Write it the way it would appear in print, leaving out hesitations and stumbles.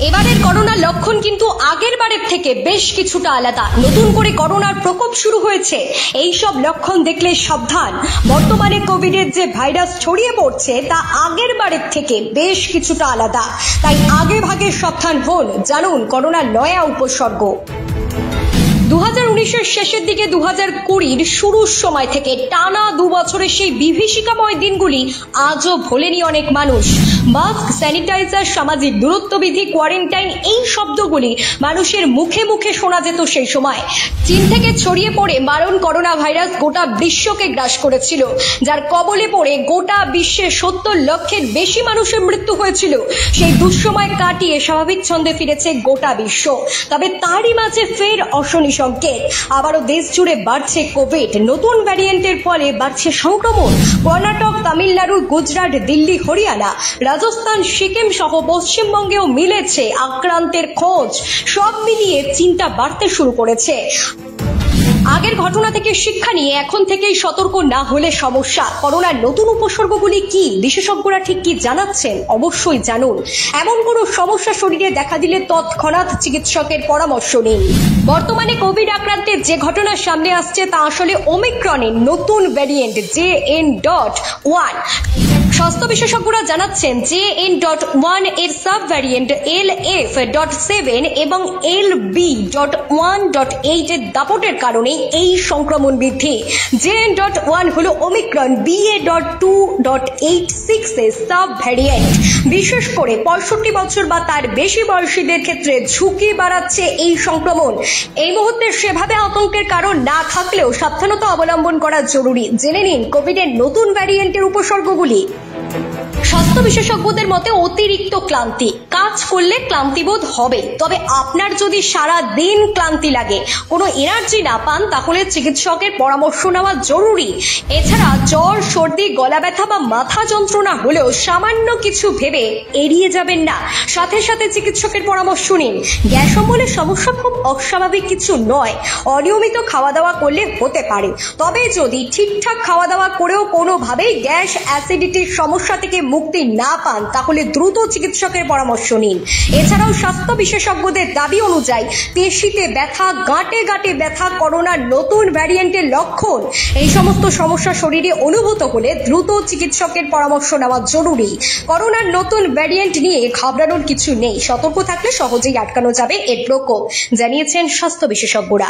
এবারের করোনার লক্ষণ কিন্তু আগের বারের থেকে বেশ কিছুটা আলাদা। নতুন করে করোনার প্রকোপ শুরু হয়েছে। এই সব লক্ষণ দেখলে সাবধান। বর্তমানে কোভিডের যে ভাইরাস ছড়িয়ে পড়ছে তা আগের বারের থেকে বেশ কিছুটা আলাদা। তাই আগে ভাগে সাবধান হন, জানুন করোনার নয়া উপসর্গ। 2019-এর শেষের দিকে 2020-র শুরুর সময় থেকে টানা 2 বছরের সেই বিভীষিকাময় দিনগুলি আজও ভোলেনি অনেক মানুষ। মাস্ক, স্যানিটাইজার, সামাজিক দূরত্ববিধি, কোয়ারেন্টাইন, এই শব্দগুলি মানুষের মুখে মুখে শোনা যেত সেই সময়। চীন থেকে ছড়িয়ে পড়ে মারণ করোনা ভাইরাস গোটা বিশ্বকে গ্রাস করেছিল, যার কবলে পড়ে গোটা বিশ্বে 70 লক্ষের বেশি মানুষের মৃত্যু হয়েছিল। সেই দুঃসময় কাটিয়ে স্বাভাবিক ছন্দে ফিরেছে গোটা বিশ্ব। তবে তারই মাঝে ফের অশনি সংকেত। আবারও দেশ জুড়ে বাড়ছে কোভিড। নতুন ভ্যারিয়েন্টের ফলে বাড়ছে সংক্রমণ। কর্ণাটক, তামিলনাড়ু, গুজরাট, দিল্লি, হরিয়ানা, রাজস্থান, সিকিম সহ পশ্চিমবঙ্গেও মিলেছে আক্রান্তের খোঁজ। সব মিলিয়ে চিন্তা বাড়তে শুরু করেছে। আগের ঘটনা থেকে শিক্ষা নিয়ে এখন থেকেই সতর্ক না হলে সমস্যা। করোনার নতুন উপসর্গগুলি কি, বিশেষজ্ঞরা ঠিক কি জানাচ্ছেন, অবশ্যই জানুন। এমন কোনো সমস্যা শরীরে দেখা দিলে তৎক্ষণাৎ চিকিৎসকের পরামর্শ নিন। বর্তমানে কোভিড আক্রান্তের যে ঘটনা সামনে আসছে তা আসলে ওমিক্রনের নতুন ভ্যারিয়েন্ট JN.1। স্বাস্থ্য বিশেষজ্ঞরা জানাচ্ছেন JN.1 এর সাব ভ্যারিয়েন্ট LF.7 এবং LB.1.8 এর দাপটের কারণে এই সংক্রমণ বৃদ্ধি। JN.1 হলো ওমিক্রন BA.2.86 এর সাব ভ্যারিয়েন্ট। বিশেষ করে 65 বছর বা তার বেশি বয়সীদের ক্ষেত্রে ঝুঁকি বাড়াচ্ছে এই সংক্রমণ। এই মুহূর্তে সেভাবে আতঙ্কের কারণ না থাকলেও সাবধানতা অবলম্বন করা জরুরি। জেনে নিন কোভিডের নতুন ভ্যারিয়েন্টের উপসর্গগুলি। স্বাস্থ্য বিশেষজ্ঞদের মতে অতিরিক্ত ক্লান্তি। কাজ করলে ক্লান্তিবোধ হবে, তবে আপনার যদি সারা দিন ক্লান্তি লাগে, কোনো এনার্জি না পান, তাহলে চিকিৎসকের পরামর্শ নেওয়া জরুরি। এছাড়া জ্বর, সর্দি, গলা ব্যথা বা মাথা যন্ত্রণা হলেও সামান্য কিছু ভেবে এড়িয়ে যাবেন না, সাথে সাথে চিকিৎসকের পরামর্শ নিন। গ্যাস অম্বলের সমস্যা খুব অস্বাভাবিক কিছু নয়। অনিয়মিত খাওয়া দাওয়া করলে হতে পারে, তবে যদি ঠিকঠাক খাওয়া দাওয়া করেও কোনোভাবেই গ্যাস, অ্যাসিডিটির সমস্যা থেকে মুক্তি না পান, তাহলে দ্রুত চিকিৎসকের পরামর্শ নিন। এছাড়াও স্বাস্থ্য বিশেষজ্ঞদের দাবি অনুযায়ী পেশিতে ব্যথা, গাঁটে গাঁটে ব্যথা করোনার নতুন ভ্যারিয়েন্টের লক্ষণ। এই সমস্ত সমস্যা শরীরে অনুভূত হলে দ্রুত চিকিৎসকের পরামর্শ নেওয়া জরুরি। করোনার নতুন ভ্যারিয়েন্ট নিয়ে ঘাবড়ানোর কিছু নেই। সতর্ক থাকলে সহজেই আটকানো যাবে এর প্রকোপ, জানিয়েছেন স্বাস্থ্য বিশেষজ্ঞরা।